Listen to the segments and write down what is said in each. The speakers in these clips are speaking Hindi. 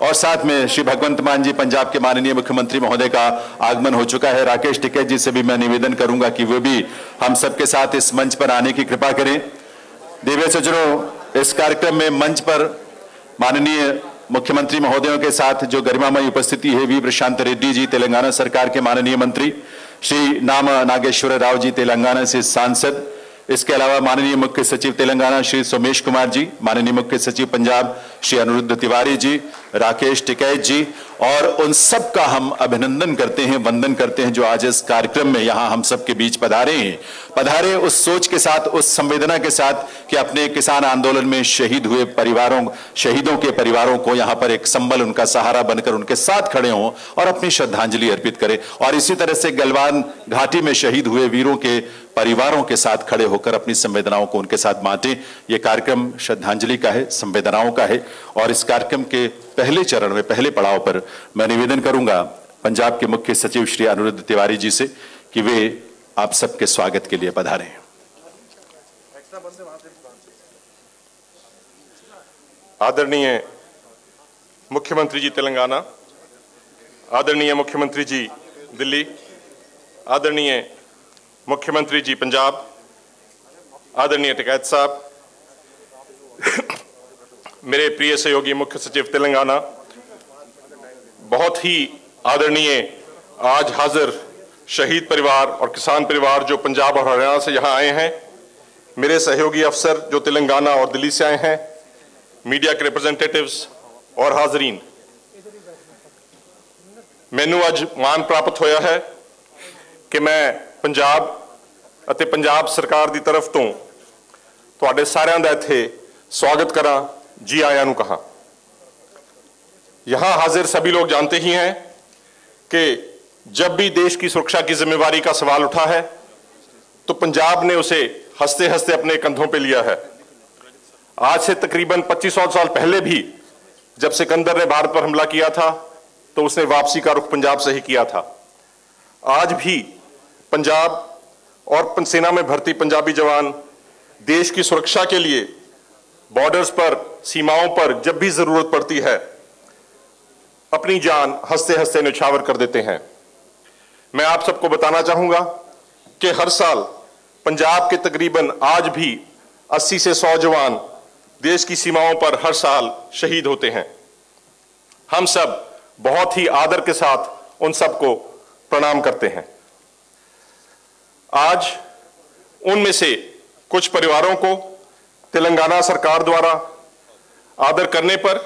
और साथ में श्री भगवंत मान जी पंजाब के माननीय मुख्यमंत्री महोदय का आगमन हो चुका है। राकेश टिकैत जी से भी मैं निवेदन करूंगा कि वो भी हम सबके साथ इस मंच पर आने की कृपा करें। दिव्य सज्जनों, इस कार्यक्रम में मंच पर माननीय मुख्यमंत्री महोदयों के साथ जो गरिमामयी उपस्थिति है, वी प्रशांत रेड्डी जी तेलंगाना सरकार के माननीय मंत्री, श्री नामा नागेश्वर राव जी तेलंगाना से सांसद, इसके अलावा माननीय मुख्य सचिव तेलंगाना श्री सोमेश कुमार जी, माननीय मुख्य सचिव पंजाब श्री अनिरुद्ध तिवारी जी, राकेश टिकैत जी, और उन सब का हम अभिनंदन करते हैं, वंदन करते हैं जो आज इस कार्यक्रम में यहां हम सबके बीच पधारे हैं। पधारे उस सोच के साथ, उस संवेदना के साथ कि अपने किसान आंदोलन में शहीद हुए परिवारों, शहीदों के परिवारों को यहां पर एक संबल, उनका सहारा बनकर उनके साथ खड़े हों और अपनी श्रद्धांजलि अर्पित करें। और इसी तरह से गलवान घाटी में शहीद हुए वीरों के परिवारों के साथ खड़े होकर अपनी संवेदनाओं को उनके साथ बांटें। यह कार्यक्रम श्रद्धांजलि का है, संवेदनाओं का है। और इस कार्यक्रम के पहले चरण में, पहले पड़ाव पर मैं निवेदन करूंगा पंजाब के मुख्य सचिव श्री अनिरुद्ध तिवारी जी से कि वे आप सबके स्वागत के लिए पधारें। आदरणीय मुख्यमंत्री जी तेलंगाना, आदरणीय मुख्यमंत्री जी दिल्ली, आदरणीय मुख्यमंत्री जी पंजाब, आदरणीय टिकैत साहब, मेरे प्रिय सहयोगी मुख्य सचिव तेलंगाना, बहुत ही आदरणीय आज हाजिर शहीद परिवार और किसान परिवार जो पंजाब और हरियाणा से यहाँ आए हैं, मेरे सहयोगी अफसर जो तेलंगाना और दिल्ली से आए हैं, मीडिया के रिप्रेजेंटेटिव्स और हाजरीन, मैनू अज मान प्राप्त होया है कि मैं पंजाब ਅਤੇ पंजाब सरकार की तरफ तो तुहाडे सारिਆਂ ਦਾ ਇੱਥੇ स्वागत करा, जी आया नू कहा। यहां हाजिर सभी लोग जानते ही हैं कि जब भी देश की सुरक्षा की जिम्मेवारी का सवाल उठा है तो पंजाब ने उसे हंसते हंसते अपने कंधों पे लिया है। आज से तकरीबन 2500 साल पहले भी जब सिकंदर ने भारत पर हमला किया था तो उसने वापसी का रुख पंजाब से ही किया था। आज भी पंजाब और सेना में भर्ती पंजाबी जवान देश की सुरक्षा के लिए बॉर्डर्स पर, सीमाओं पर जब भी जरूरत पड़ती है अपनी जान हंसते हंसते न्यौछावर कर देते हैं। मैं आप सबको बताना चाहूंगा कि हर साल पंजाब के तकरीबन आज भी 80 से 100 जवान देश की सीमाओं पर हर साल शहीद होते हैं। हम सब बहुत ही आदर के साथ उन सबको प्रणाम करते हैं। आज उनमें से कुछ परिवारों को तेलंगाना सरकार द्वारा आदर करने पर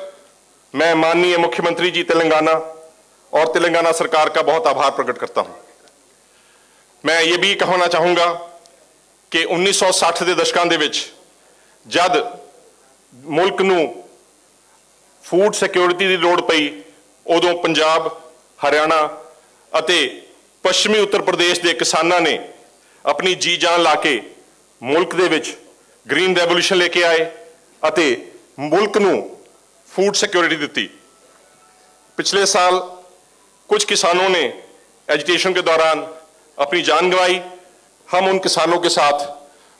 मैं माननीय मुख्यमंत्री जी तेलंगाना और तेलंगाना सरकार का बहुत आभार प्रकट करता हूं। मैं ये भी कहना चाहूंगा कि 1960 के दशकों के विच जद मुल्क नूं फूड सिक्योरिटी की लोड़ पई, उदों पंजाब, हरियाणा अते पश्चिमी उत्तर प्रदेश के किसानां ने अपनी जी जान ला के मुल्क दे विच ग्रीन रेवोल्यूशन लेके आए अते मुल्क नूं फूड सिक्योरिटी दी। पिछले साल कुछ किसानों ने एजिटेशन के दौरान अपनी जान गंवाई। हम उन किसानों के साथ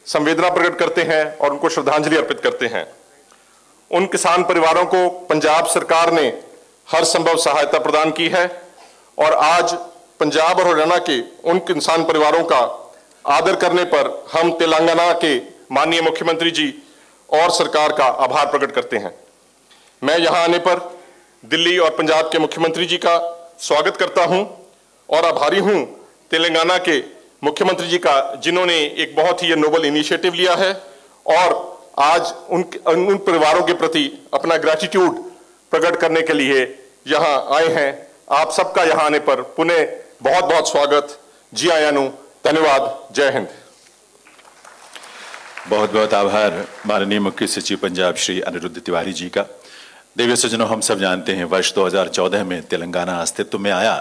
संवेदना प्रकट करते हैं और उनको श्रद्धांजलि अर्पित करते हैं। उन किसान परिवारों को पंजाब सरकार ने हर संभव सहायता प्रदान की है और आज पंजाब और हरियाणा के उन किसान परिवारों का आदर करने पर हम तेलंगाना के माननीय मुख्यमंत्री जी और सरकार का आभार प्रकट करते हैं। मैं यहां आने पर दिल्ली और पंजाब के मुख्यमंत्री जी का स्वागत करता हूं और आभारी हूं तेलंगाना के मुख्यमंत्री जी का, जिन्होंने एक बहुत ही नोबल इनिशिएटिव लिया है और आज उन परिवारों के प्रति अपना ग्रैटिट्यूड प्रकट करने के लिए यहां आए हैं। आप सबका यहां आने पर पुनः बहुत बहुत स्वागत, जी आयानु, धन्यवाद, जय हिंद। बहुत बहुत आभार माननीय मुख्य सचिव पंजाब श्री अनिरुद्ध तिवारी जी का। देवी सज्जनों, हम सब जानते हैं वर्ष 2014 में तेलंगाना अस्तित्व में आया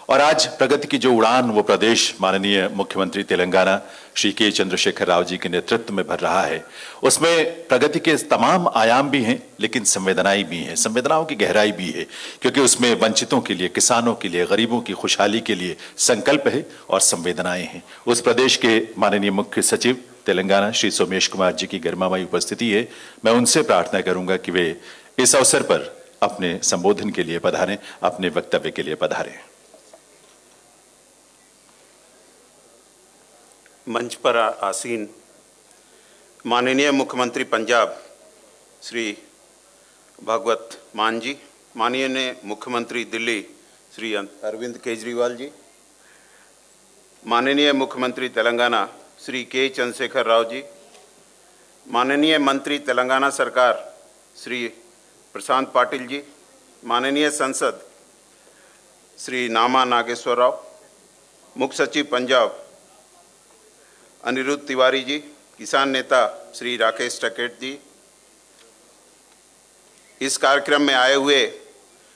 और आज प्रगति की जो उड़ान वो प्रदेश माननीय मुख्यमंत्री तेलंगाना श्री के चंद्रशेखर राव जी के नेतृत्व में भर रहा है, उसमें प्रगति के तमाम आयाम भी हैं लेकिन संवेदनाएं भी हैं, संवेदनाओं की गहराई भी है, क्योंकि उसमें वंचितों के लिए, किसानों के लिए, गरीबों की खुशहाली के लिए संकल्प है और संवेदनाएं हैं। उस प्रदेश के माननीय मुख्य सचिव तेलंगाना श्री सोमेश कुमार जी की गरिमामयी उपस्थिति है। मैं उनसे प्रार्थना करूंगा कि वे इस अवसर पर अपने संबोधन के लिए पधारें, अपने वक्तव्य के लिए पधारें। मंच पर आसीन माननीय मुख्यमंत्री पंजाब श्री भगवत मान जी, माननीय मुख्यमंत्री दिल्ली श्री अरविंद केजरीवाल जी, माननीय मुख्यमंत्री तेलंगाना श्री के चंद्रशेखर राव जी, माननीय मंत्री तेलंगाना सरकार श्री प्रशांत पाटिल जी, माननीय संसद श्री नामा नागेश्वर राव, मुख्य सचिव पंजाब अनिरुद्ध तिवारी जी, किसान नेता श्री राकेश टिकैत जी, इस कार्यक्रम में आए हुए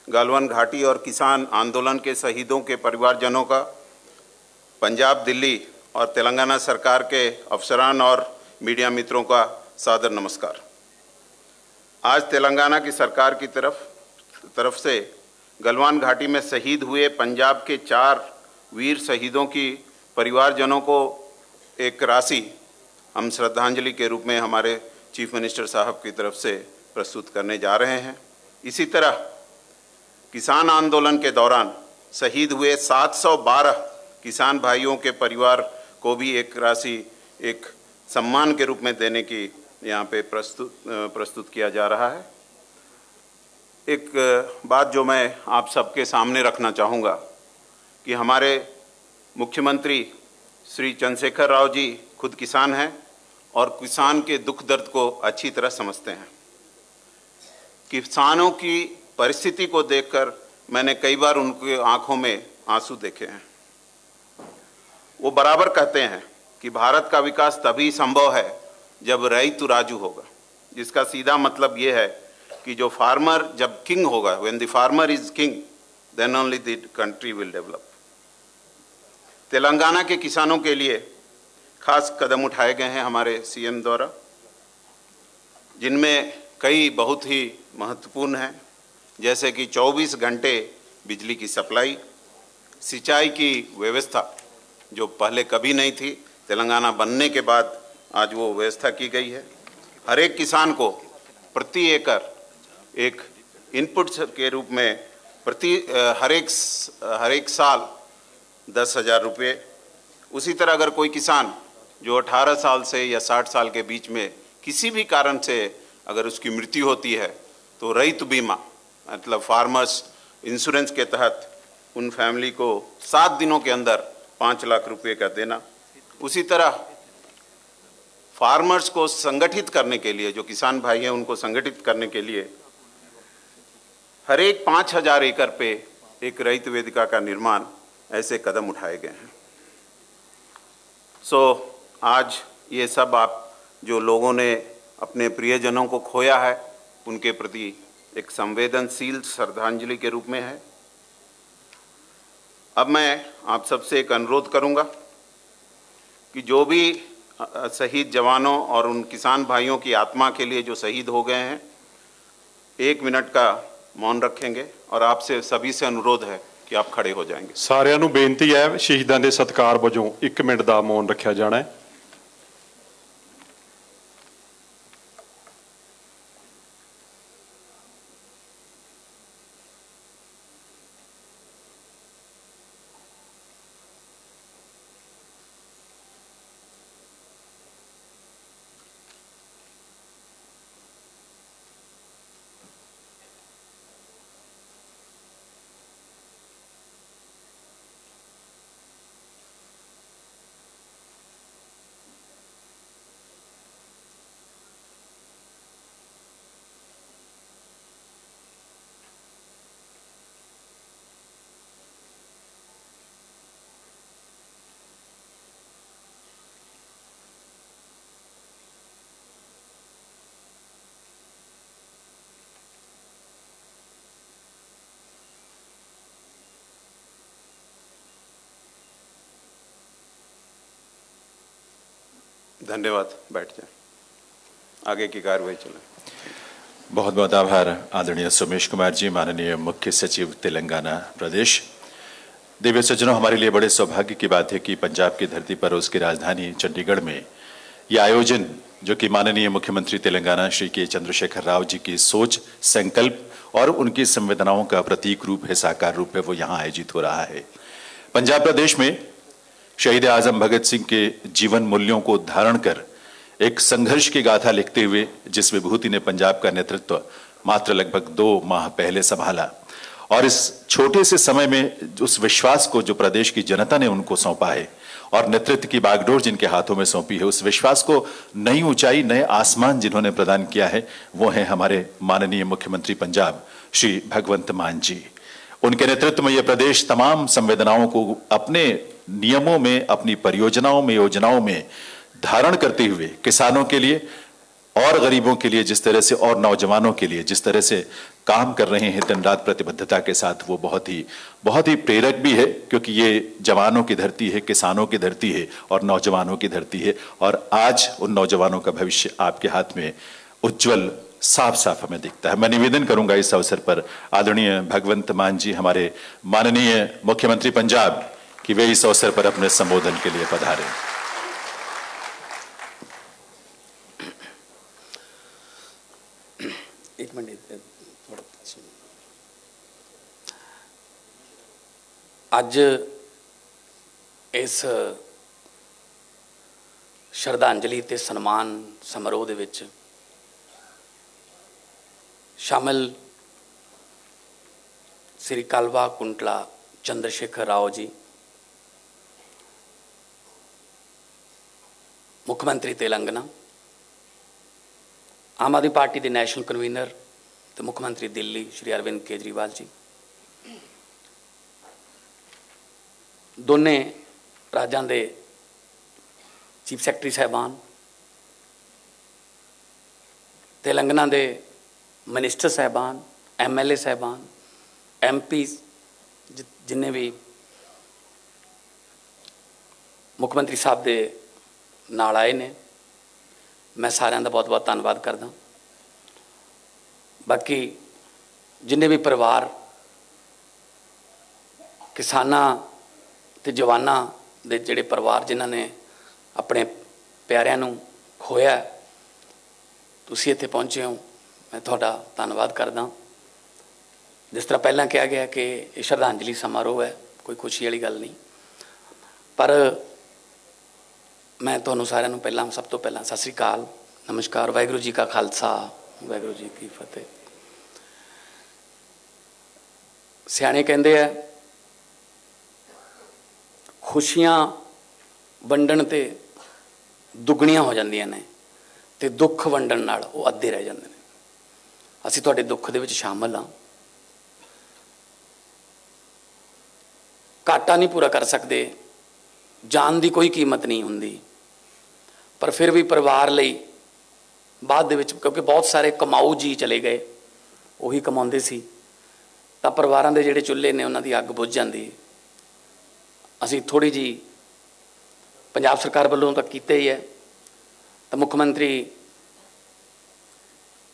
गलवान घाटी और किसान आंदोलन के शहीदों के परिवारजनों का, पंजाब, दिल्ली और तेलंगाना सरकार के अफसरान और मीडिया मित्रों का सादर नमस्कार। आज तेलंगाना की सरकार की तरफ से गलवान घाटी में शहीद हुए पंजाब के 4 वीर शहीदों की परिवारजनों को एक राशि हम श्रद्धांजलि के रूप में हमारे चीफ मिनिस्टर साहब की तरफ से प्रस्तुत करने जा रहे हैं। इसी तरह किसान आंदोलन के दौरान शहीद हुए 712 किसान भाइयों के परिवार को भी एक राशि एक सम्मान के रूप में देने की यहाँ पे प्रस्तुत किया जा रहा है। एक बात जो मैं आप सबके सामने रखना चाहूँगा कि हमारे मुख्यमंत्री श्री चंद्रशेखर राव जी खुद किसान हैं और किसान के दुख दर्द को अच्छी तरह समझते हैं। किसानों की परिस्थिति को देखकर मैंने कई बार उनकी आंखों में आंसू देखे हैं। वो बराबर कहते हैं कि भारत का विकास तभी संभव है जब रईतु राजू होगा, जिसका सीधा मतलब ये है कि जो फार्मर जब किंग होगा, when the farmer is king then only the country will develop. Telangana के किसानों के लिए खास कदम उठाए गए हैं हमारे सीएम द्वारा, जिनमें कई बहुत ही महत्वपूर्ण हैं, जैसे कि 24 घंटे बिजली की सप्लाई, सिंचाई की व्यवस्था जो पहले कभी नहीं थी, तेलंगाना बनने के बाद आज वो व्यवस्था की गई है। हर एक किसान को प्रति एकड़ एक इनपुट के रूप में हर एक साल 10,000 रुपये। उसी तरह अगर कोई किसान जो 18 साल से या 60 साल के बीच में किसी भी कारण से अगर उसकी मृत्यु होती है तो रईतु बीमा मतलब फार्मर्स इंश्योरेंस के तहत उन फैमिली को 7 दिनों के अंदर 5 लाख रुपए का देना। उसी तरह फार्मर्स को संगठित करने के लिए, जो किसान भाई हैं उनको संगठित करने के लिए हर एक 5,000 एकड़ पे एक रईत वेदिका का निर्माण, ऐसे कदम उठाए गए हैं। आज ये सब आप जो लोगों ने अपने प्रियजनों को खोया है उनके प्रति एक संवेदनशील श्रद्धांजलि के रूप में है। अब मैं आप सबसे एक अनुरोध करूंगा कि जो भी शहीद जवानों और उन किसान भाइयों की आत्मा के लिए जो शहीद हो गए हैं, 1 मिनट का मौन रखेंगे और आपसे सभी से अनुरोध है कि आप खड़े हो जाएंगे। सारिਆਂ ਨੂੰ ਬੇਨਤੀ ਹੈ ਸ਼ਹੀਦਾਂ ਦੇ ਸਤਿਕਾਰ ਵਜੋਂ 1 ਮਿੰਟ ਦਾ ਮੌਨ ਰੱਖਿਆ ਜਾਣਾ ਹੈ। धन्यवाद। बैठ जाए, आगे की कार्रवाई चले। बहुत बहुत आभार आदरणीय सोमेश कुमार जी, माननीय मुख्य सचिव तेलंगाना प्रदेश। दिव्य सज्जनों, हमारे लिए बड़े सौभाग्य की बात है कि पंजाब की धरती पर उसकी राजधानी चंडीगढ़ में यह आयोजन, जो कि माननीय मुख्यमंत्री तेलंगाना श्री के चंद्रशेखर राव जी की सोच, संकल्प और उनकी संवेदनाओं का प्रतीक रूप है, साकार रूप है, वो यहाँ आयोजित हो रहा है। पंजाब प्रदेश में शहीद आजम भगत सिंह के जीवन मूल्यों को धारण कर एक संघर्ष की गाथा लिखते हुए जिस विभूति ने पंजाब का नेतृत्व मात्र लगभग 2 माह पहले संभाला और इस छोटे से समय में उस विश्वास को जो प्रदेश की जनता ने उनको सौंपा है और नेतृत्व की बागडोर जिनके हाथों में सौंपी है, उस विश्वास को नई ऊंचाई, नए आसमान जिन्होंने प्रदान किया है, वो है हमारे माननीय मुख्यमंत्री पंजाब श्री भगवंत मान जी। उनके नेतृत्व में यह प्रदेश तमाम संवेदनाओं को अपने नियमों में, अपनी परियोजनाओं में, योजनाओं में धारण करते हुए किसानों के लिए और गरीबों के लिए जिस तरह से और नौजवानों के लिए जिस तरह से काम कर रहे हैं दिन रात प्रतिबद्धता के साथ, वो बहुत ही प्रेरक भी है, क्योंकि ये जवानों की धरती है, किसानों की धरती है और नौजवानों की धरती है। और आज उन नौजवानों का भविष्य आपके हाथ में उज्जवल साफ साफ हमें दिखता है। मैं निवेदन करूंगा इस अवसर पर आदरणीय भगवंत मान जी, हमारे माननीय मुख्यमंत्री पंजाब, कि वे इस अवसर पर अपने संबोधन के लिए पधारें। एक मिनट ਅੱਜ ਇਸ ਸ਼ਰਧਾਂਜਲੀ ਤੇ ਸਨਮਾਨ ਸਮਾਰੋਹ ਦੇ ਵਿੱਚ ਸ਼ਾਮਿਲ ਸ੍ਰੀ ਕਾਲਵਾ ਕੁੰਟਲਾ ਚੰਦਰਸ਼ੇਖਰ ਰਾਓ ਜੀ, ਮੁੱਖ ਮੰਤਰੀ ਤੇਲੰਗਾਨਾ, आम आदमी पार्टी के नैशनल कन्वीनर तो मुख्यमंत्री दिल्ली श्री अरविंद केजरीवाल जी, दोने राज्यों के चीफ सैकटरी साहबान, तेलंगाना के मिनिस्टर साहबान, MLA साहबान, MP जिन्हें भी मुख्यमंत्री साहब के नाल आए ने, मैं सारिਆਂ ਦਾ बहुत बहुत धन्यवाद करदा। बाकी जिन्ने भी परिवार किसानां ते जवानां दे जिहड़े परिवार जिन्हां ने अपने प्यारिਆਂ ਨੂੰ खोया, तुसीं इत्थे पहुंचे हो, मैं तुहाडा धन्नवाद करदा। जिस तरह पहलां कहा गया कि ये श्रद्धांजलि समारोह है, कोई खुशी वाली गल नहीं, पर मैं तुहानूं सारिਆਂ ਨੂੰ ਪਹਿਲਾਂ सब तो पहला सत श्री अकाल, नमस्कार, वाहिगुरू जी का खालसा, वाहिगुरू जी की फतेह। सियाणे कहंदे आ खुशियां वंडण ते दुगणियां हो जांदियां ने ते दुख वंडण नाल वो अद्धे रह जांदे ने। असीं तुहाडे दुख दे विच शामिल हां, घाटा नहीं पूरा कर सकते, जान की कोई कीमत नहीं होंदी, पर फिर भी परिवार लई बाद दे विच क्योंकि बहुत सारे कमाऊ जी चले गए, उही कमाउंदे सी, तां परिवारां दे जिहड़े चुल्हे ने उन्हां दी अग बुझ जांदी। असीं थोड़ी जी पंजाब सरकार वालों तो कीते ही है, तो मुख्यमंत्री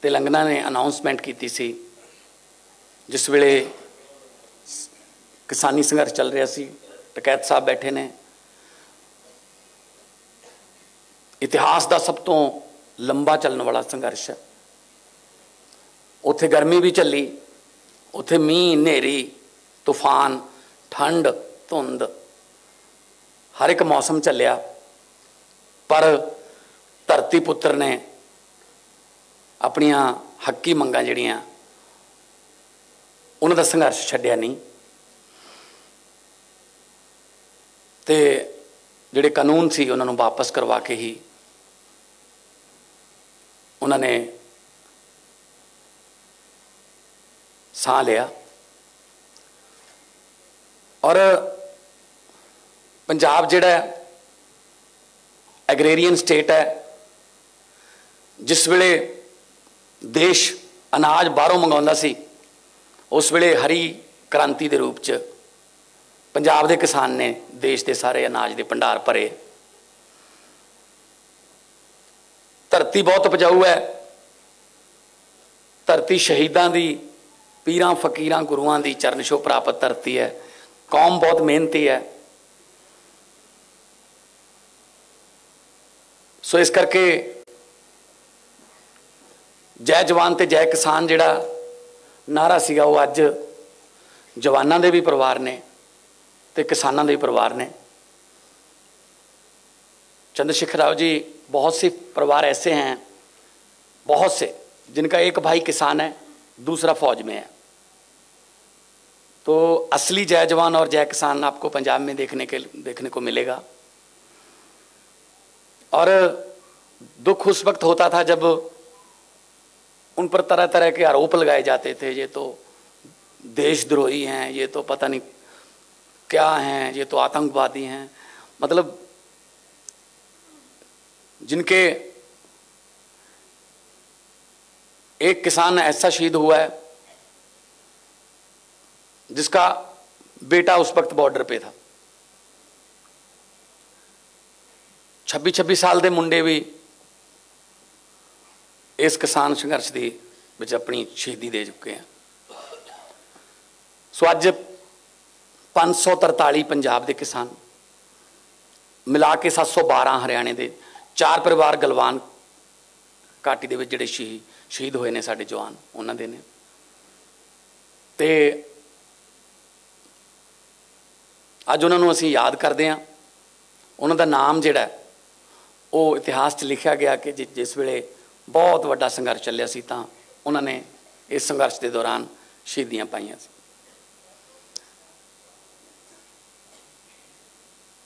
तेलंगाना ने अनाउंसमेंट की सी जिस वेले किसानी संघर्ष चल रहा सी, टकैत साहब बैठे ने, इतिहास का सब तो लंबा चलने वाला संघर्ष है। उत्थे गर्मी भी चली, उत्थे मीह, नेरी, तूफान, ठंड, धुंध, हर एक मौसम चलिया, पर धरती पुत्र ने अपनियां हक्की मंगां जिहड़ियां उन्हां दा संघर्ष छड्डिया नहीं, ते जिहड़े कानून सी उन्हां नूं वापस करवा के ही उन्होंने साह लिया। और पंजाब जिहड़ा एग्रेरियन स्टेट है, जिस वेले देश अनाज बाहरों मंगाउंदा सी, उस वेले हरी क्रांति के रूप च पंजाब के किसान ने देश के सारे अनाज के भंडार भरे। धरती बहुत उपजाऊ है, धरती शहीदां दी, पीरां फकीरां गुरुआं दी चरण छोह प्राप्त धरती है, कौम बहुत मेहनती है। सो इस करके जय जवान ते जय किसान जिहड़ा नारा सीगा वो अज जवानां दे भी परिवार ने ते किसानां दे भी परिवार ने। चंद्रशेखर राव जी, बहुत से परिवार ऐसे हैं, बहुत से, जिनका एक भाई किसान है, दूसरा फौज में है। तो असली जय जवान और जय किसान आपको पंजाब में देखने को मिलेगा। और दुख उस वक्त होता था जब उन पर तरह तरह के आरोप लगाए जाते थे, ये तो देशद्रोही हैं, ये तो पता नहीं क्या हैं, ये तो आतंकवादी हैं। मतलब जिनके एक किसान ऐसा शहीद हुआ है जिसका बेटा उस वक्त बॉर्डर पे था। 26-26 साल के मुंडे भी इस किसान संघर्ष की विच अपनी शहीदी दे चुके हैं। सो अज 543 पंजाब के किसान मिला के 712 हरियाणे के, 4 परिवार गलवान घाटी दे विच जिहड़े शहीद होए ने साडे जवान, उन्हां दे ने। ते अज उन्हां नूं असीं याद करदे हां। उन्हां दा नाम जिहड़ा वो इतिहास 'च लिखिया गया कि जिस वेले बहुत वड्डा संघर्ष चलिया सी तां उन्हां ने इस संघर्ष के दौरान शहीदियां पाईयां सी।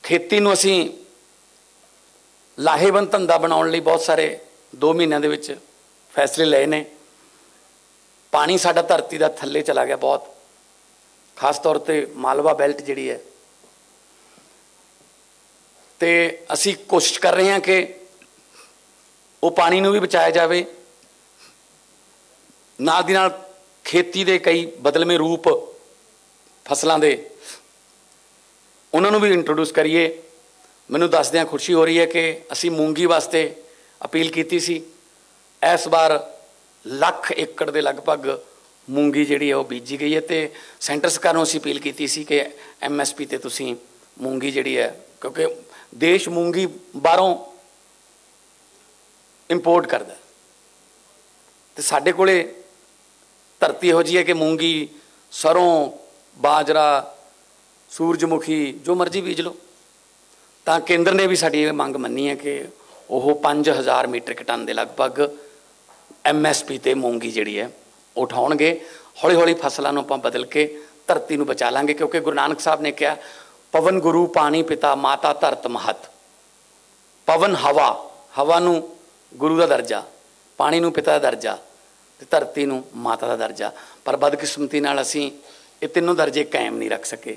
खेती नूं असीं लाहेवंद धंधा बनाउण लई बहुत सारे 2 महीनों दे विच फैसले लए ने। पानी साडा धरती दा थल्ले चला गया बहुत, खास तौर ते मालवा बैल्ट जिहड़ी है। ते असी कोशिश कर रहे हैं कि वो पानी नूं भी बचाया जाए, नाल दी नाल खेती दे कई बदलवें रूप फसलों के उन्होंने भी इंट्रोड्यूस करिए। मैनूं दसदियां खुशी हो रही है कि असी मूंगी वास्ते अपील की सी। इस बार 1,00,000 एकड़ के लगभग मूंगी जिहड़ी है वो बीजी गई है। तो सेंटर सरकार नूं असी अपील की सी कि MSP ते तुसीं मूंगी जिहड़ी है, क्योंकि देश मूंगी बाहरों इंपोर्ट करता, तो साडे कोले धरती इहो जी है कि मूंगी, सरों, बाजरा, सूरजमुखी जो मर्जी बीज लो। तो केंद्र ने भी साडी मंग मन्नी है कि वह 5000 मीट्रिक टन के लगभग MSP ते मूंगी जिहड़ी है उठाउणगे। हौली हौली फसलों नूं आपां बदल के धरती नूं बचा लांगे, क्योंकि गुरु नानक साहब ने कहा पवन गुरु पानी पिता माता धरत महत। पवन हवा, हवा नूं गुरु का दर्जा, पानी नूं पिता का दर्जा, ते धरती नूं माता का दर्जा। पर बदकिस्मती नाल असीं ये तीनों दर्जे कायम नहीं रख सके।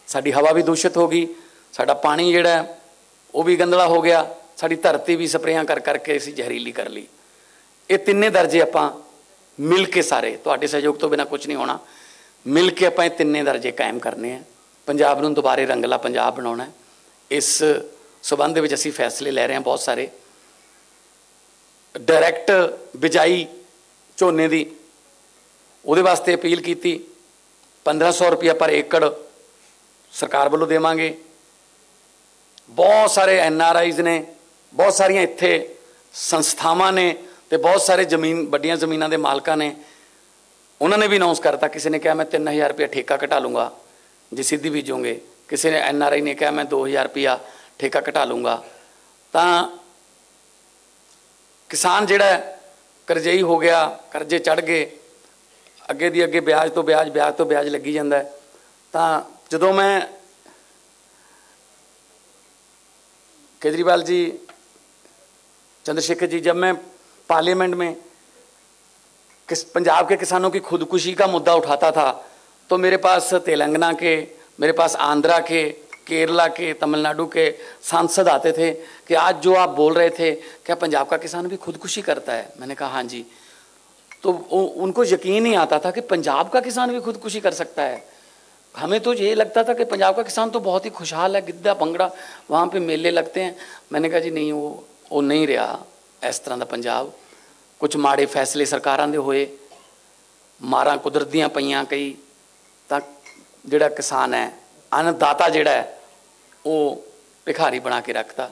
साडी हवा भी दूषित हो गई, साडा पानी जिहड़ा वो भी गंदला हो गया, साडी धरती भी स्प्रेयां कर करके असीं जहरीली कर ली। ये तिन्ने दर्जे आपां मिल के, सारे तुहाडे सहयोग तो बिना कुछ नहीं होना, मिल के आपां ये तिन्ने दर्जे कायम करने हैं। पंजाब नूं दुबारे रंगला पंजाब बनाउणा है। इस संबंध विच असीं फैसले लै रहे हैं बहुत सारे। डायरैक्ट बिजाई झोने की उहदे वास्ते अपील की, 1500 रुपया पर एकड़ सरकार वालों देवांगे। बहुत सारे NRIs ने, बहुत सारिया इत्थे संस्थावां ने, ते बहुत सारे जमीन वड्डियां जमीनां दे मालकां ने, उन्होंने भी अनाउंस करता। किसी ने कहा मैं 3000 रुपया ठेका घटा लूँगा जे सीधी बीजोगे, किसी ने NRI ने कहा मैं 2000 रुपया ठेका घटा लूँगा। तो किसान जिहड़ा करजई हो गया, करजे चढ़ गए, अगे दी अगे ब्याज तो ब्याज, ब्याज तो ब्याज लगी जाता है। तो जदों मैं केजरीवाल जी, चंद्रशेखर जी, जब मैं पार्लियामेंट में पंजाब के किसानों की खुदकुशी का मुद्दा उठाता था, तो मेरे पास तेलंगाना के, मेरे पास आंध्रा के, केरला के, तमिलनाडु के सांसद आते थे कि आज जो आप बोल रहे थे क्या पंजाब का किसान भी खुदकुशी करता है? मैंने कहा हाँ जी। तो उनको यकीन नहीं आता था कि पंजाब का किसान भी खुदकुशी कर सकता है। हमें तो ये लगता था कि पंजाब का किसान तो बहुत ही खुशहाल है, गिद्धा भंगड़ा वहाँ पे मेले लगते हैं। मैंने कहा जी नहीं, वो नहीं रहा इस तरह का पंजाब। कुछ माड़े फैसले सरकारां दे होए, मारां कुदरत दियां पईयां कई, तां जिहड़ा किसान है, अन्नदाता जिहड़ा है वो भिखारी बना के रखता।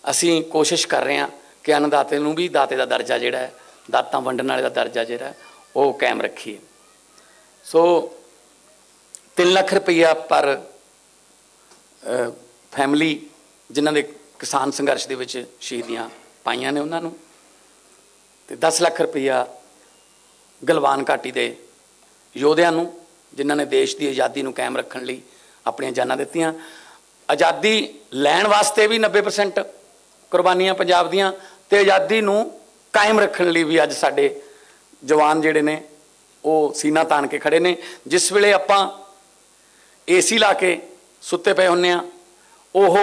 असीं कोशिश कर रहे हैं कि अन्नदाते नूं भी दाते का दर्जा जिहड़ा है, दातां वंडण वाले का दर्जा जिहड़ा है वो कायम रखीए। सो 3 ਲੱਖ रुपया पर फैमिली जिन्हों ने किसान संघर्ष के विच शहीदियाँ पाइयां ने उन्होंने, तो 10 ਲੱਖ रुपया गलवान घाटी के योद्धियां नूं जिन्हों ने देश की आज़ादी नूं कायम रखने लई अपनियां जानां दित्तियां। आज़ादी लैण वास्ते भी 90% कुर्बानियां पंजाब दियां, ते आज़ादी नूं कायम रखने लई भी अज साडे जवान जिहड़े ने वो सीना तान के खड़े ने। जिस वेले आपां AC ला के सुत्ते पे हुंदे आ, ओह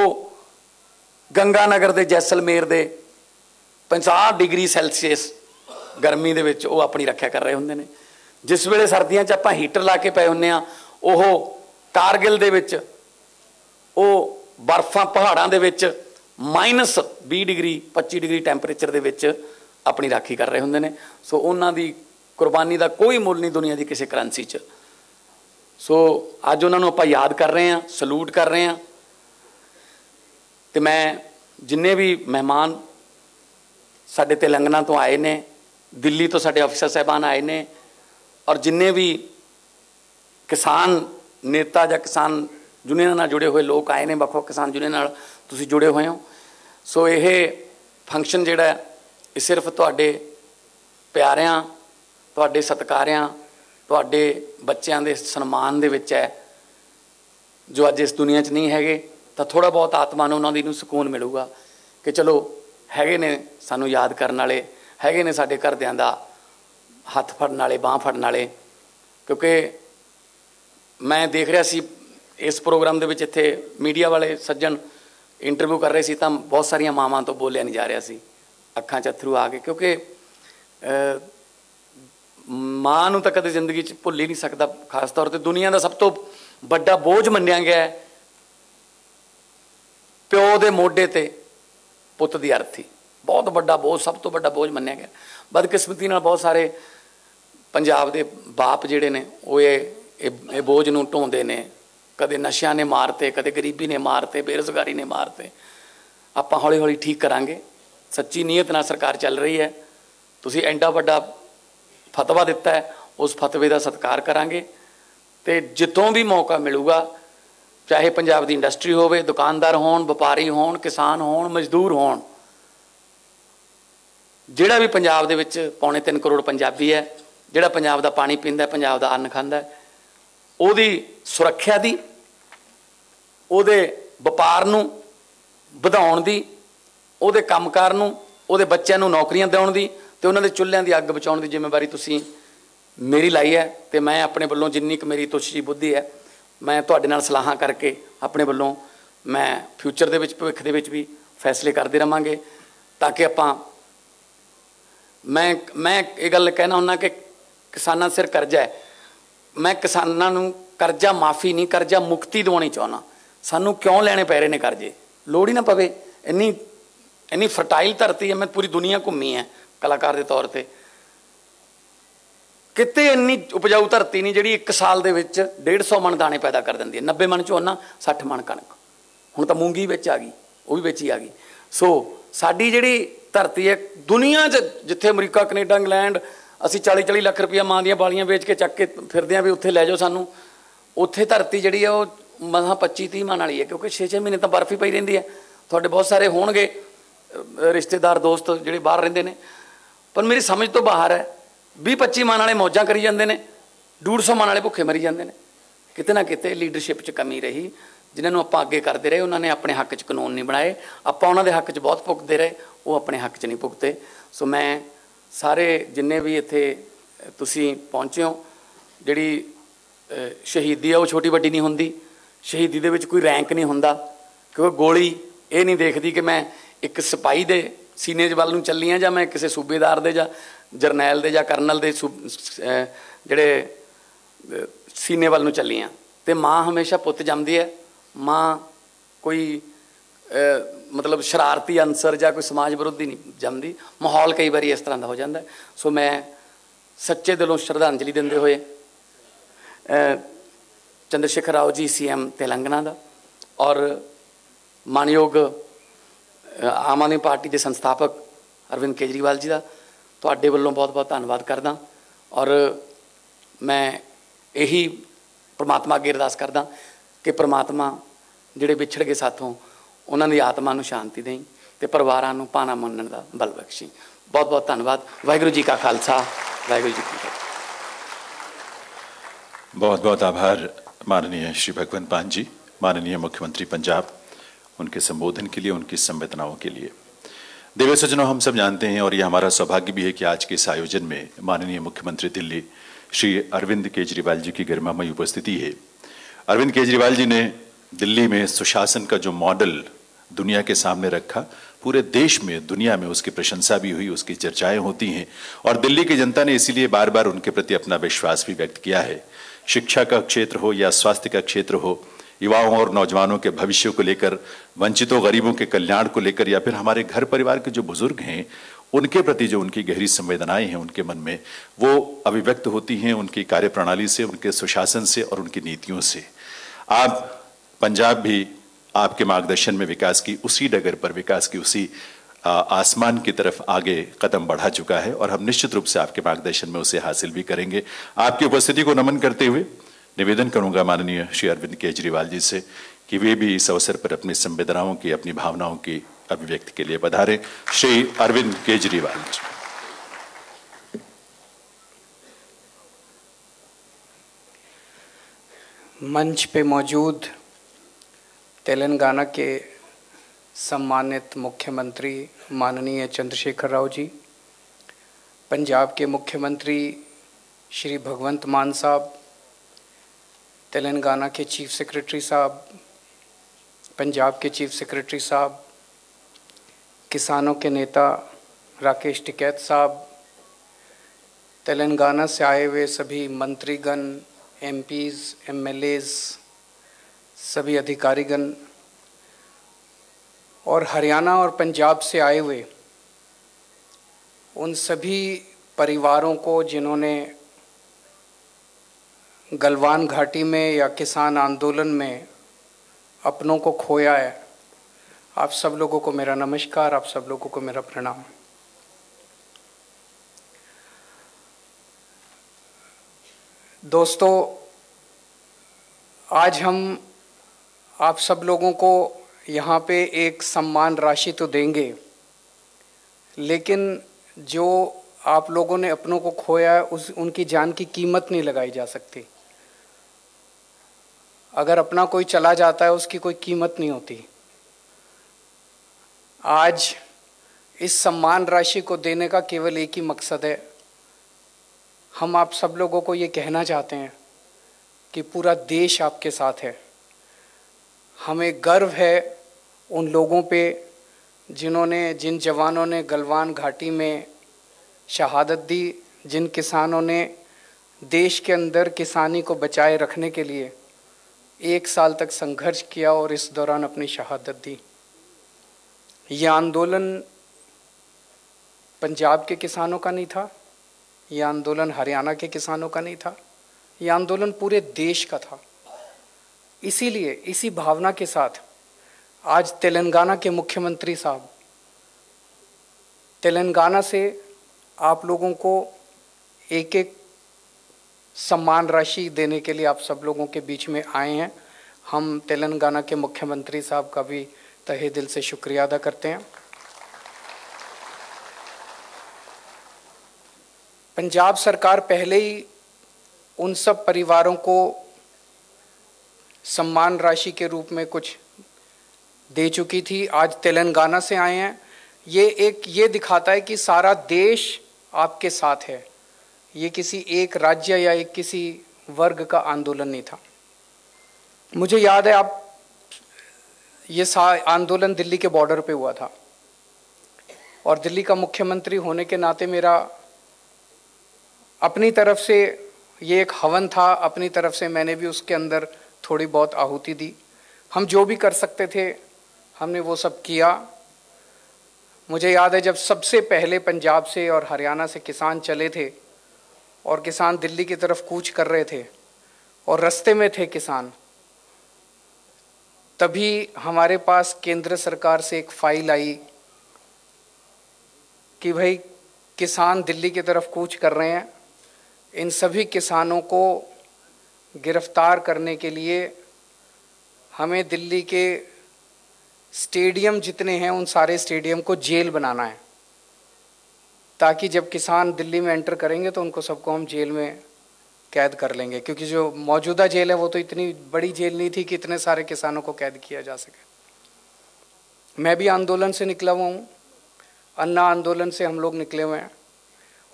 गंगानगर दे जैसलमेर दे 50 डिग्री सैल्सीयस गर्मी दे विच वो अपनी रख्या कर रहे हुंदे ने। जिस वेले सर्दियां च आपां हीटर ला के पे हुंदे आ, ओह कारगिल दे विच वो बर्फां पहाड़ां दे विच -20 डिग्री 25 डिग्री टैंपरेचर दे विच अपनी राखी कर रहे हुंदे ने। सो उन्हां दी कुर्बानी का कोई मुल नहीं दुनिया की किसी करंसी च। सो अज उन्हां नूं आपां याद कर रहे हैं, सलूट कर रहे हैं। तो मैं जिन्ने भी मेहमान साडे तेलंगाना तो आए ने, दिल्ली तो साडे अफसर साहबान आए ने, और जिन्ने भी किसान नेता या किसान यूनियन नाल जुड़े हुए लोग आए ने, ਵੱਖ-ਵੱਖ किसान यूनियन नाल तुसीं जुड़े हुए हो। सो ये फंक्शन जिहड़ा ये सिर्फ तुहाडे प्यारिਆਂ, तुहाडे सत्कारिਆਂ, तुहाडे बच्चों के सन्मान दे विच है, जो अज इस दुनिया च नहीं हैगे। तो थोड़ा बहुत आत्मा नूं उन्हां दी नूं सुकून मिलूगा कि चलो हैगे ने सानूं याद करन वाले, हैगे ने साडे घरदियां दा हत्थ फड़न वाले, बांह फड़न वाले। क्योंकि मैं देख रहा सी इस प्रोग्राम दे विच इत्थे मीडिया वाले सज्जन इंटरव्यू कर रहे सी, तां बहुत सारियां मावां तो बोलिया नहीं जा रहा सी, अखां च अथरू आ गए। क्योंकि मां नूं तां कदे जिंदगी च भुल ही नहीं सकदा। खास तौर पर दुनिया का सब तो बड़ा बोझ मन्निया गया है प्यो दे मोढे ते पुत दी अर्थी, बहुत बड़ा बोझ, सब तो बड़ा बोझ मन्निया गया। बदकिस्मती नाल बहुत सारे पंजाब दे बाप जिहड़े ने वो ये बोझ नूं ढोंदे ने, कदे नशिਆਂ ने मारते, कदे गरीबी ने मारते, बेरोजगारी ने मारते। आपां हौली हौली ठीक करांगे, सच्ची नीयत नाल सरकार चल रही है। तुसीं एडा वड्डा फतवा दिता है, उस फतवे का सत्कार करांगे। तो जितों भी मौका मिलूगा, चाहे पंजाब की इंडस्ट्री होवे, दुकानदार होण, व्यापारी होण, किसान होण, मजदूर होण, जिहड़ा भी पंजाब दे विच 3.25 करोड़ पंजाबी है, जिहड़ा पंजाब दा पानी पींदा है, पंजाब दा अन्न खांदा है, उहदी सुरक्षा दी, उहदे व्यापार नूं वधाउण दी, उहदे कामकार नूं, उहदे बच्चों नूं नौकरियां दिवाउण दी, ते उन्हां दे चुल्हिਆਂ दी अग बचाउण दी जिम्मेवारी तुसीं मेरी लाई है। तो मैं अपने वल्लों जिन्नी क मेरी तुच्छी बुद्धि है, मैं तुहाडे नाल सलाहां करके अपने वल्लों मैं फ्यूचर दे विच भविख दे विच भी फैसले करते रहांगे, ताकि आपां मैं ये गल कहना हुन्ना कि किसानां सिर करजा है। मैं किसानां नूं करजा माफ़ी नहीं, करजा मुक्ति दिवाउणी चाहुंदा। सानूं क्यों लैणे पै रहे ने करजे, लोड़ ही ना पवे। इन्नी फर्टाइल धरती है, मैं पूरी दुनिया घूमी है कलाकार के तौर पर, किते इन्नी उपजाऊ धरती नहीं जिहड़ी 1 साल दे विच 150 मन दाने पैदा कर दिंदी है। 90 मन झोना, 60 मन कणक, हुण तां मूंगी विच आ गई, वो भी विच ही आ गई। सो साडी जिहड़ी धरती है दुनिया च, जिथे अमरीका, कनेडा, इंग्लैंड, असीं 40-40 लख रुपया मां दियां बालियां बेच के चक के फिरदे आं भी उत्थे लै जाओ सानूं, उत्थे धरती जिहड़ी है वो मसां 25-30 मन वाली है। क्योंकि 6-6 महीने तो बर्फ ही पई रहिंदी है। तुहाडे बहुत सारे होणगे रिश्तेदार दोस्त जिहड़े बाहर रहिंदे ने, पर मेरी समझ तो बाहर है। 20-25 मन वाले मौजां करी जांदे ने, 150 मन वाले भुखे मरी जांदे ने। किते ना किते लीडरशिप च कमी रही, जिन्होंने आपां अगे करते रहे, उन्होंने अपने हक च कानून नहीं बनाए, आपां उन्हां दे हक च बहुत भुगते रहे, वो अपने हक च नहीं भुगते। सो मैं सारे जिन्ने भी इत्थे तुसीं पहुँचे हो, जिहड़ी शहीदी है वो छोटी वड्डी नहीं हुंदी। शहीदी दे विच कोई रैंक नहीं हुंदा, क्योंकि गोली ये नहीं देखदी कि मैं एक सिपाही दे सीने वाल नूं चली हाँ, जां मैं किसी सूबेदार दे, जां जरनैल दे, जां करनल दे जिहड़े सीने वाल नूं चली हाँ। तो माँ हमेशा पुत जमदी है। माँ कोई मतलब शरारती अंसर या कोई समाज विरोधी नहीं जमदी। माहौल कई बार इस तरह का हो जाता है। सो मैं सच्चे दिलों श्रद्धांजलि देंदे हुए चंद्रशेखर राव जी CM तेलंगाना का और मानयोग आम आदमी पार्टी के संस्थापक अरविंद केजरीवाल जी का तुहाडे वल्लों बहुत बहुत धन्नवाद करदा। और मैं यही परमात्मा अगे अरदास करदा कि परमात्मा जिहड़े विछड़ गए साथों उन्हां दी आत्मा नूं शांति देई ते परिवारां नूं पाना मनण दा बल बख्शी। बहुत बहुत धन्यवाद। वाहिगुरू जी का खालसा, वाहिगुरू जी की फतेह। बहुत बहुत आभार माननीय श्री भगवंत मान जी, माननीय मुख्यमंत्री पंजाब, उनके संबोधन के लिए, उनकी संवेदनाओं के लिए। दिव्य सज्जनों, हम सब जानते हैं और ये हमारा सौभाग्य भी है कि आज के इस आयोजन में माननीय मुख्यमंत्री दिल्ली श्री अरविंद केजरीवाल जी की गरिमामयी उपस्थिति है। अरविंद केजरीवाल जी ने दिल्ली में सुशासन का जो मॉडल दुनिया के सामने रखा, पूरे देश में, दुनिया में उसकी प्रशंसा भी हुई, उसकी चर्चाएं होती हैं और दिल्ली की जनता ने इसीलिए बार बार उनके प्रति अपना विश्वास भी व्यक्त किया है। शिक्षा का क्षेत्र हो या स्वास्थ्य का क्षेत्र हो, युवाओं और नौजवानों के भविष्य को लेकर, वंचितों गरीबों के कल्याण को लेकर, या फिर हमारे घर परिवार के जो बुजुर्ग हैं उनके प्रति जो उनकी गहरी संवेदनाएं हैं उनके मन में, वो अभिव्यक्त होती हैं उनकी कार्यप्रणाली से, उनके सुशासन से और उनकी नीतियों से। आप पंजाब भी आपके मार्गदर्शन में विकास की उसी डगर पर, विकास की उसी आसमान की तरफ आगे कदम बढ़ा चुका है और हम निश्चित रूप से आपके मार्गदर्शन में उसे हासिल भी करेंगे। आपकी उपस्थिति को नमन करते हुए निवेदन करूंगा माननीय श्री अरविंद केजरीवाल जी से कि वे भी इस अवसर पर अपनी संवेदनाओं की, अपनी भावनाओं की अभिव्यक्ति के लिए पधारें। श्री अरविंद केजरीवाल जी। मंच पे मौजूद तेलंगाना के सम्मानित मुख्यमंत्री माननीय चंद्रशेखर राव जी, पंजाब के मुख्यमंत्री श्री भगवंत मान साहब, तेलंगाना के चीफ सेक्रेटरी साहब, पंजाब के चीफ सेक्रेटरी साहब, किसानों के नेता राकेश टिकैत साहब, तेलंगाना से आए हुए सभी मंत्रीगण, एमपीज़, एमएलएज़, सभी अधिकारीगण और हरियाणा और पंजाब से आए हुए उन सभी परिवारों को जिन्होंने गलवान घाटी में या किसान आंदोलन में अपनों को खोया है, आप सब लोगों को मेरा नमस्कार, आप सब लोगों को मेरा प्रणाम। दोस्तों, आज हम आप सब लोगों को यहाँ पे एक सम्मान राशि तो देंगे, लेकिन जो आप लोगों ने अपनों को खोया है उनकी जान की कीमत नहीं लगाई जा सकती। अगर अपना कोई चला जाता है उसकी कोई कीमत नहीं होती। आज इस सम्मान राशि को देने का केवल एक ही मकसद है, हम आप सब लोगों को ये कहना चाहते हैं कि पूरा देश आपके साथ है। हमें गर्व है उन लोगों पे जिन जवानों ने गलवान घाटी में शहादत दी, जिन किसानों ने देश के अंदर किसानी को बचाए रखने के लिए 1 साल तक संघर्ष किया और इस दौरान अपनी शहादत दी। यह आंदोलन पंजाब के किसानों का नहीं था, यह आंदोलन हरियाणा के किसानों का नहीं था, यह आंदोलन पूरे देश का था। इसीलिए इसी भावना के साथ आज तेलंगाना के मुख्यमंत्री साहब तेलंगाना से आप लोगों को एक एक सम्मान राशि देने के लिए आप सब लोगों के बीच में आए हैं। हम तेलंगाना के मुख्यमंत्री साहब का भी तहे दिल से शुक्रिया अदा करते हैं। पंजाब सरकार पहले ही उन सब परिवारों को सम्मान राशि के रूप में कुछ दे चुकी थी। आज तेलंगाना से आए हैं, ये दिखाता है कि सारा देश आपके साथ है। ये किसी एक राज्य या एक किसी वर्ग का आंदोलन नहीं था। मुझे याद है ये आंदोलन दिल्ली के बॉर्डर पे हुआ था और दिल्ली का मुख्यमंत्री होने के नाते मेरा अपनी तरफ से ये एक हवन था, अपनी तरफ से मैंने भी उसके अंदर थोड़ी बहुत आहुति दी। हम जो भी कर सकते थे हमने वो सब किया। मुझे याद है जब सबसे पहले पंजाब से और हरियाणा से किसान चले थे और किसान दिल्ली की तरफ कूच कर रहे थे और रास्ते में थे किसान, तभी हमारे पास केंद्र सरकार से एक फाइल आई कि भाई किसान दिल्ली की तरफ कूच कर रहे हैं, इन सभी किसानों को गिरफ्तार करने के लिए हमें दिल्ली के स्टेडियम जितने हैं उन सारे स्टेडियम को जेल बनाना है, ताकि जब किसान दिल्ली में एंटर करेंगे तो उनको सबको हम जेल में कैद कर लेंगे, क्योंकि जो मौजूदा जेल है वो तो इतनी बड़ी जेल नहीं थी कि इतने सारे किसानों को कैद किया जा सके। मैं भी आंदोलन से निकला हुआ हूँ, अन्ना आंदोलन से हम लोग निकले हुए हैं,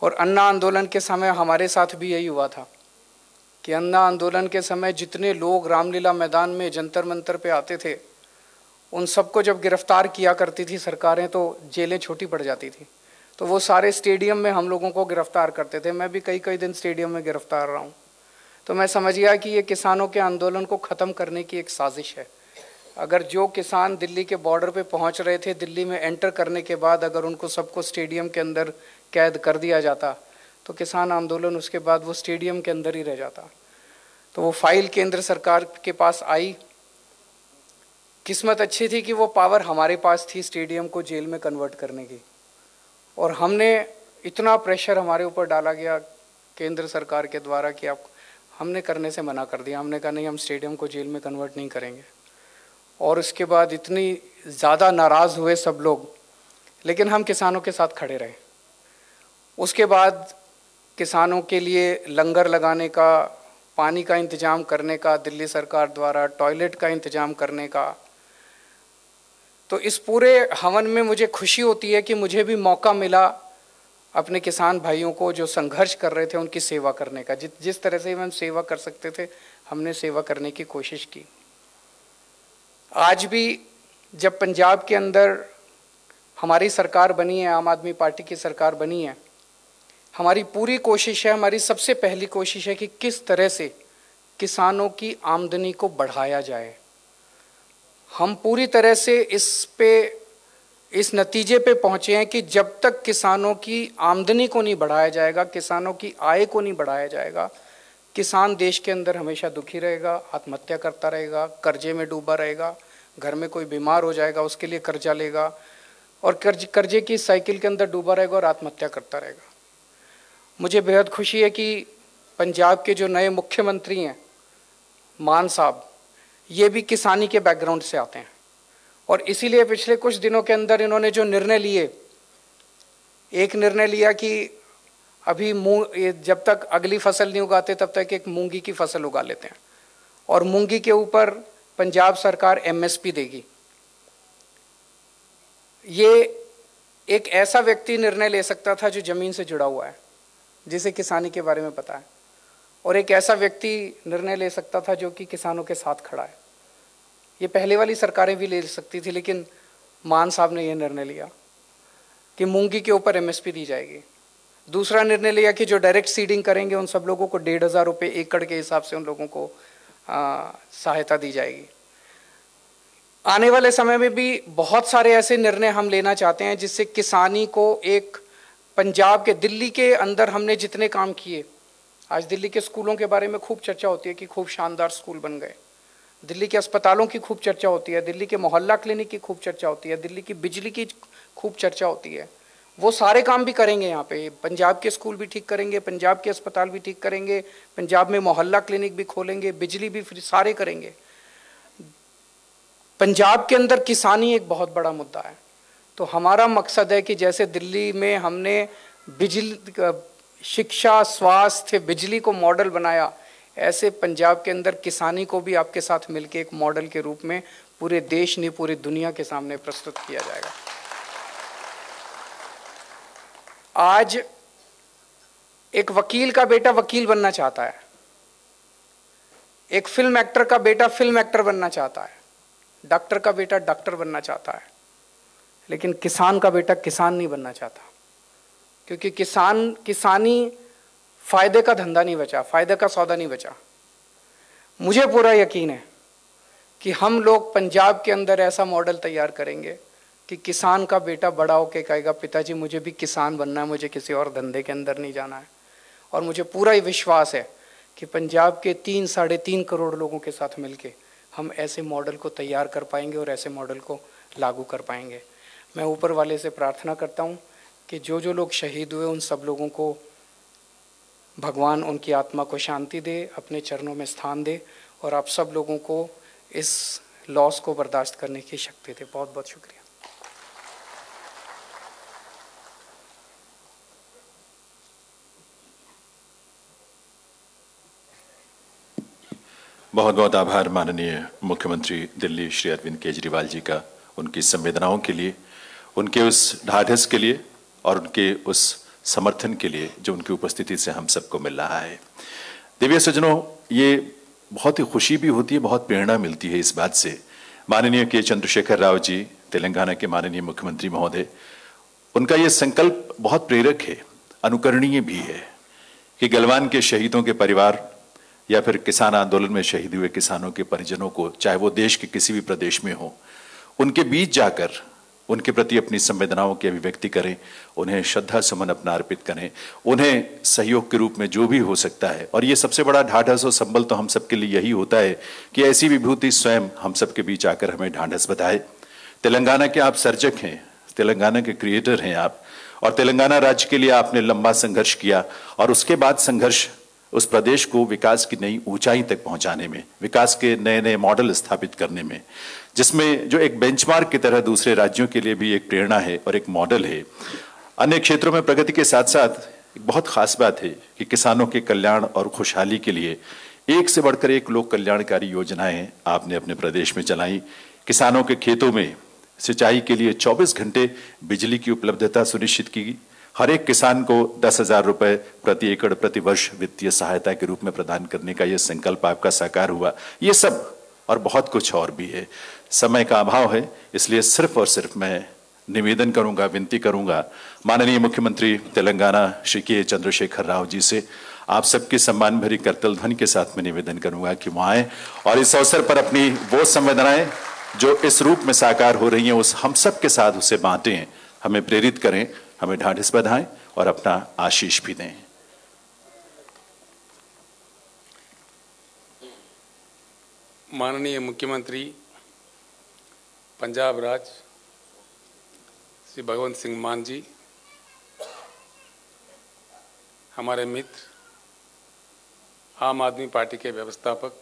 और अन्ना आंदोलन के समय हमारे साथ भी यही हुआ था कि अन्ना आंदोलन के समय जितने लोग रामलीला मैदान में जंतर मंतर पे आते थे उन सबको जब गिरफ्तार किया करती थी सरकारें तो जेलें छोटी पड़ जाती थी, तो वो सारे स्टेडियम में हम लोगों को गिरफ्तार करते थे। मैं भी कई कई दिन स्टेडियम में गिरफ्तार रहा हूँ। तो मैं समझ गया कि ये किसानों के आंदोलन को ख़त्म करने की एक साजिश है। अगर जो किसान दिल्ली के बॉर्डर पे पहुंच रहे थे, दिल्ली में एंटर करने के बाद अगर उनको सबको स्टेडियम के अंदर कैद कर दिया जाता तो किसान आंदोलन उसके बाद वो स्टेडियम के अंदर ही रह जाता। तो वो फाइल केंद्र सरकार के पास आई। किस्मत अच्छी थी कि वो पावर हमारे पास थी स्टेडियम को जेल में कन्वर्ट करने की, और हमने इतना प्रेशर हमारे ऊपर डाला गया केंद्र सरकार के द्वारा कि आप, हमने करने से मना कर दिया। हमने कहा नहीं, हम स्टेडियम को जेल में कन्वर्ट नहीं करेंगे। और उसके बाद इतनी ज़्यादा नाराज़ हुए सब लोग, लेकिन हम किसानों के साथ खड़े रहे। उसके बाद किसानों के लिए लंगर लगाने का, पानी का इंतज़ाम करने का, दिल्ली सरकार द्वारा टॉयलेट का इंतज़ाम करने का, तो इस पूरे हवन में मुझे खुशी होती है कि मुझे भी मौका मिला अपने किसान भाइयों को जो संघर्ष कर रहे थे उनकी सेवा करने का। जिस तरह से हम सेवा कर सकते थे हमने सेवा करने की कोशिश की। आज भी जब पंजाब के अंदर हमारी सरकार बनी है, आम आदमी पार्टी की सरकार बनी है, हमारी पूरी कोशिश है, हमारी सबसे पहली कोशिश है कि किस तरह से किसानों की आमदनी को बढ़ाया जाए। हम पूरी तरह से इस नतीजे पे पहुंचे हैं कि जब तक किसानों की आमदनी को नहीं बढ़ाया जाएगा, किसानों की आय को नहीं बढ़ाया जाएगा, किसान देश के अंदर हमेशा दुखी रहेगा, आत्महत्या करता रहेगा, कर्जे में डूबा रहेगा, घर में कोई बीमार हो जाएगा उसके लिए कर्जा लेगा और कर्जे की साइकिल के अंदर डूबा रहेगा और आत्महत्या करता रहेगा। मुझे बेहद खुशी है कि पंजाब के जो नए मुख्यमंत्री हैं मान साहब, ये भी किसानी के बैकग्राउंड से आते हैं, और इसीलिए पिछले कुछ दिनों के अंदर इन्होंने जो निर्णय लिए, एक निर्णय लिया कि अभी जब तक अगली फसल नहीं उगाते तब तक एक मूंगी की फसल उगा लेते हैं, और मूंगी के ऊपर पंजाब सरकार एमएसपी देगी। ये एक ऐसा व्यक्ति निर्णय ले सकता था जो ज़मीन से जुड़ा हुआ है, जिसे किसानी के बारे में पता है, और एक ऐसा व्यक्ति निर्णय ले सकता था जो कि किसानों के साथ खड़ा है। ये पहले वाली सरकारें भी ले सकती थी, लेकिन मान साहब ने यह निर्णय लिया कि मूंगी के ऊपर एमएसपी दी जाएगी। दूसरा निर्णय लिया कि जो डायरेक्ट सीडिंग करेंगे उन सब लोगों को 1,500 रुपये एकड़ के हिसाब से उन लोगों को सहायता दी जाएगी। आने वाले समय में भी बहुत सारे ऐसे निर्णय हम लेना चाहते हैं जिससे किसानी को एक पंजाब के, दिल्ली के अंदर हमने जितने काम किए, आज दिल्ली के स्कूलों के बारे में खूब चर्चा होती है कि खूब शानदार स्कूल बन गए, दिल्ली के अस्पतालों की खूब चर्चा होती है, दिल्ली के मोहल्ला क्लिनिक की खूब चर्चा होती है, दिल्ली की बिजली की खूब चर्चा होती है। वो सारे काम भी करेंगे यहाँ पे, पंजाब के स्कूल भी ठीक करेंगे, पंजाब के अस्पताल भी ठीक करेंगे, पंजाब में मोहल्ला क्लिनिक भी खोलेंगे, बिजली भी फ्री, सारे करेंगे। पंजाब के अंदर किसानी एक बहुत बड़ा मुद्दा है, तो हमारा मकसद है कि जैसे दिल्ली में हमने बिजली, शिक्षा, स्वास्थ्य, बिजली को मॉडल बनाया, ऐसे पंजाब के अंदर किसानी को भी आपके साथ मिलकर एक मॉडल के रूप में पूरे देश नहीं पूरी दुनिया के सामने प्रस्तुत किया जाएगा। आज एक वकील का बेटा वकील बनना चाहता है, एक फिल्म एक्टर का बेटा फिल्म एक्टर बनना चाहता है, डॉक्टर का बेटा डॉक्टर बनना चाहता है, लेकिन किसान का बेटा किसान नहीं बनना चाहता, क्योंकि किसानी फायदे का धंधा नहीं बचा, फायदे का सौदा नहीं बचा। मुझे पूरा यकीन है कि हम लोग पंजाब के अंदर ऐसा मॉडल तैयार करेंगे कि किसान का बेटा बड़ा होकर कहेगा पिताजी मुझे भी किसान बनना है, मुझे किसी और धंधे के अंदर नहीं जाना है। और मुझे पूरा ही विश्वास है कि पंजाब के 3-3.5 करोड़ लोगों के साथ मिलके हम ऐसे मॉडल को तैयार कर पाएंगे और ऐसे मॉडल को लागू कर पाएंगे। मैं ऊपर वाले से प्रार्थना करता हूँ कि जो जो लोग शहीद हुए उन सब लोगों को भगवान उनकी आत्मा को शांति दे, अपने चरणों में स्थान दे और आप सब लोगों को इस लॉस को बर्दाश्त करने की शक्ति दे। बहुत बहुत शुक्रिया। बहुत बहुत आभार माननीय मुख्यमंत्री दिल्ली श्री अरविंद केजरीवाल जी का, उनकी संवेदनाओं के लिए, उनके उस ढाढ़स के लिए और उनके उस समर्थन के लिए जो उनकी उपस्थिति से हम सबको मिल रहा है। दिव्य सज्जनों, ये बहुत ही खुशी भी होती है, बहुत प्रेरणा मिलती है इस बात से। माननीय के चंद्रशेखर राव जी, तेलंगाना के माननीय मुख्यमंत्री महोदय, उनका ये संकल्प बहुत प्रेरक है, अनुकरणीय भी है कि गलवान के शहीदों के परिवार या फिर किसान आंदोलन में शहीद हुए किसानों के परिजनों को, चाहे वो देश के किसी भी प्रदेश में हो, उनके बीच जाकर उनके प्रति अपनी संवेदनाओं की अभिव्यक्ति करें, उन्हें श्रद्धा सुमन अपना अर्पित करें, उन्हें सहयोग के रूप में जो भी हो सकता है। और ये सबसे बड़ा ढाढ़स और संबल तो हम सबके लिए यही होता है कि ऐसी विभूति स्वयं हम सबके बीच आकर हमें ढाढ़स बताए। तेलंगाना के आप सर्जक हैं, तेलंगाना के क्रिएटर हैं आप, और तेलंगाना राज्य के लिए आपने लंबा संघर्ष किया और उसके बाद संघर्ष उस प्रदेश को विकास की नई ऊंचाई तक पहुंचाने में, विकास के नए नए मॉडल स्थापित करने में, जिसमें जो एक बेंचमार्क की तरह दूसरे राज्यों के लिए भी एक प्रेरणा है और एक मॉडल है। अन्य क्षेत्रों में प्रगति के साथ साथ एक बहुत खास बात है कि किसानों के कल्याण और खुशहाली के लिए एक से बढ़कर एक लोक कल्याणकारी योजनाएं आपने अपने प्रदेश में चलाई। किसानों के खेतों में सिंचाई के लिए 24 घंटे बिजली की उपलब्धता सुनिश्चित की। हर एक किसान को 10,000 रुपए प्रति एकड़ प्रति वर्ष वित्तीय सहायता के रूप में प्रदान करने का यह संकल्प आपका साकार हुआ। ये सब और बहुत कुछ और भी है। समय का अभाव है, इसलिए सिर्फ और सिर्फ मैं निवेदन करूंगा, विनती करूंगा माननीय मुख्यमंत्री तेलंगाना श्री के चंद्रशेखर राव जी से, आप सबके सम्मान भरी करतल ध्वनि के साथ में निवेदन करूंगा कि वहां आए और इस अवसर पर अपनी वो संवेदनाएं जो इस रूप में साकार हो रही हैं उस हम सब के साथ उसे बांटें, हमें प्रेरित करें, हमें ढाढ़स बधाएं और अपना आशीष भी दें। माननीय मुख्यमंत्री पंजाब राज्य श्री भगवंत सिंह मान जी, हमारे मित्र, आम आदमी पार्टी के व्यवस्थापक,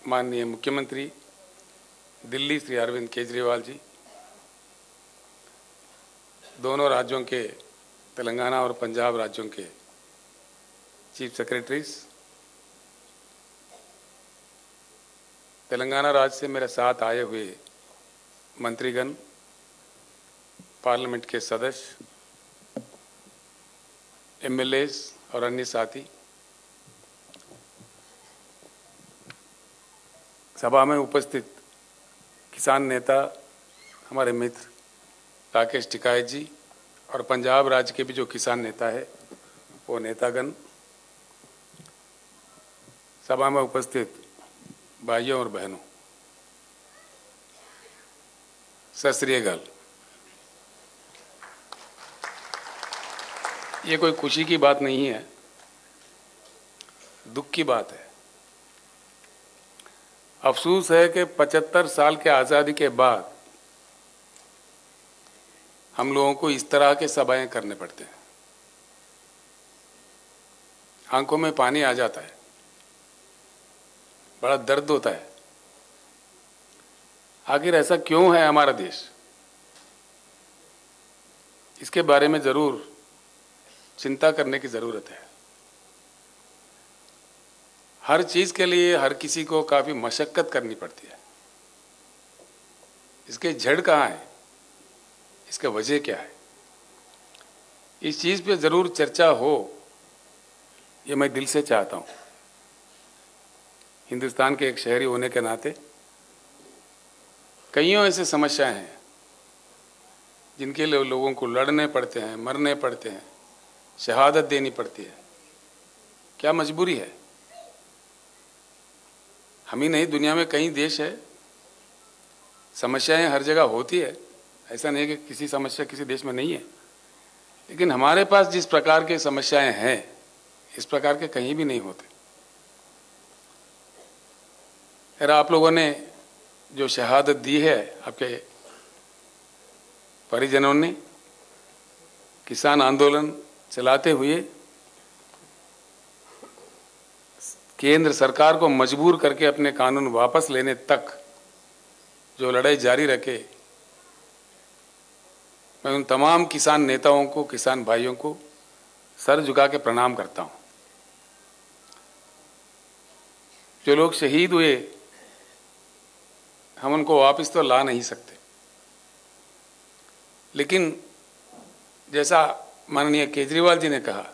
माननीय मुख्यमंत्री दिल्ली श्री अरविंद केजरीवाल जी, दोनों राज्यों के, तेलंगाना और पंजाब राज्यों के चीफ सेक्रेटरीज, तेलंगाना राज्य से मेरे साथ आए हुए मंत्रीगण, पार्लियामेंट के सदस्य, एमएलएज और अन्य साथी, सभा में उपस्थित किसान नेता हमारे मित्र राकेश टिकायत जी और पंजाब राज्य के भी जो किसान नेता है वो नेतागण, सभा में उपस्थित भाइयों और बहनों, सत श्री अकाल। ये कोई खुशी की बात नहीं है, दुख की बात है। अफसोस है कि 75 साल के आज़ादी के बाद हम लोगों को इस तरह के सभाएं करने पड़ते हैं। आंखों में पानी आ जाता है, बड़ा दर्द होता है। आखिर ऐसा क्यों है हमारा देश? इसके बारे में जरूर चिंता करने की जरूरत है। हर चीज के लिए हर किसी को काफी मशक्कत करनी पड़ती है। इसके जड़ कहाँ है, इसका वजह क्या है, इस चीज पे जरूर चर्चा हो, ये मैं दिल से चाहता हूं। हिंदुस्तान के एक शहरी होने के नाते कईयों ऐसे समस्याएं हैं जिनके लिए लोगों को लड़ने पड़ते हैं, मरने पड़ते हैं, शहादत देनी पड़ती है। क्या मजबूरी है? हम ही नहीं, दुनिया में कई देश है, समस्याएं हर जगह होती है। ऐसा नहीं है कि किसी समस्या किसी देश में नहीं है, लेकिन हमारे पास जिस प्रकार की समस्याएं हैं इस प्रकार के कहीं भी नहीं होते। यार, आप लोगों ने जो शहादत दी है, आपके परिजनों ने, किसान आंदोलन चलाते हुए केंद्र सरकार को मजबूर करके अपने कानून वापस लेने तक जो लड़ाई जारी रखे, मैं उन तमाम किसान नेताओं को, किसान भाइयों को सर झुका के प्रणाम करता हूं। जो लोग शहीद हुए, हम उनको वापस तो ला नहीं सकते, लेकिन जैसा माननीय केजरीवाल जी ने कहा,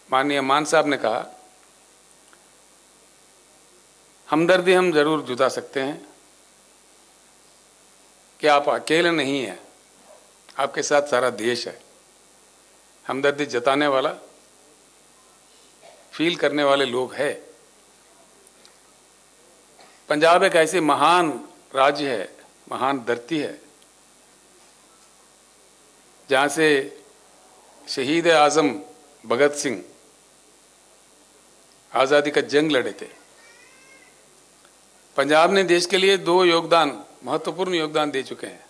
माननीय मान साहब ने कहा, हमदर्दी हम जरूर जुटा सकते हैं कि आप अकेले नहीं हैं, आपके साथ सारा देश है। हमदर्दी जताने वाला, फील करने वाले लोग हैं। पंजाब एक ऐसे महान राज्य है, महान धरती है, जहां से शहीद आजम भगत सिंह आज़ादी का जंग लड़े थे। पंजाब ने देश के लिए 2 महत्वपूर्ण योगदान दे चुके हैं।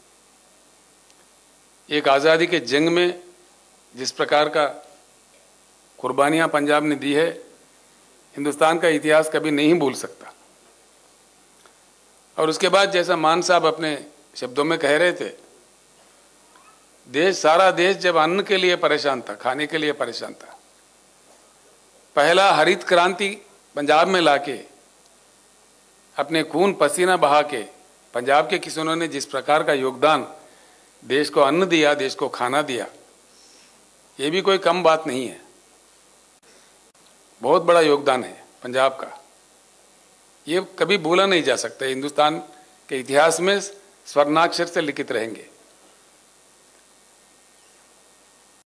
एक आज़ादी के जंग में जिस प्रकार का कुर्बानियां पंजाब ने दी है, हिंदुस्तान का इतिहास कभी नहीं भूल सकता। और उसके बाद जैसा मान साहब अपने शब्दों में कह रहे थे, सारा देश जब अन्न के लिए परेशान था, खाने के लिए परेशान था, पहला हरित क्रांति पंजाब में लाके अपने खून पसीना बहा के पंजाब के किसानों ने जिस प्रकार का योगदान देश को अन्न दिया, देश को खाना दिया, ये भी कोई कम बात नहीं है। बहुत बड़ा योगदान है पंजाब का, ये कभी भूला नहीं जा सकता। हिंदुस्तान के इतिहास में स्वर्णाक्षर से लिखित रहेंगे।